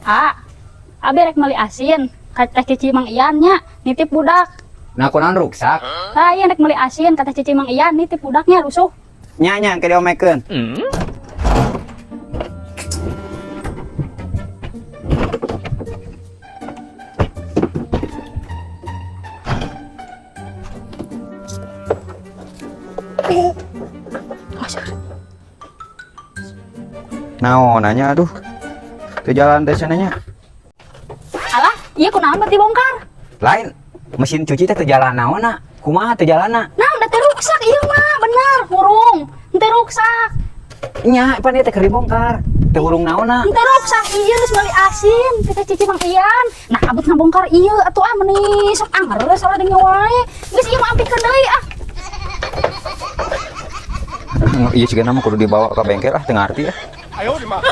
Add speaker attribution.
Speaker 1: Abi rek meuli asin, kata cici Mang Ian nya nitip budak.
Speaker 2: Nah kunaon ruksak?
Speaker 1: Iya rek meuli asin, kata cici Mang Ian nitip budaknya rusuh.
Speaker 2: Nya ke diomekeun. Nanya aduh. Ke jalan teh sananya.
Speaker 1: Alah, iya kunaon bet dibongkar?
Speaker 2: Lain mesin cuci teh teu jalan naonna? Kumaha teu jalanna?
Speaker 1: Nah, udah teh ruksak ieu mah, bener, hurung. Teu ruksak.
Speaker 2: Nya pan teh keur dibongkar. Teu hurung naonna?
Speaker 1: Teu ruksak ieu geus meuli asin, kita cici Mang Ian. Nah, abut ngabongkar ieu atuh meuni sok anger salah deui wae. Geus ieu mah ampikeun deui ah.
Speaker 2: Iya juga nama kudu dibawa ke bengkel teu ngarti ya.
Speaker 3: Ayo, di mana?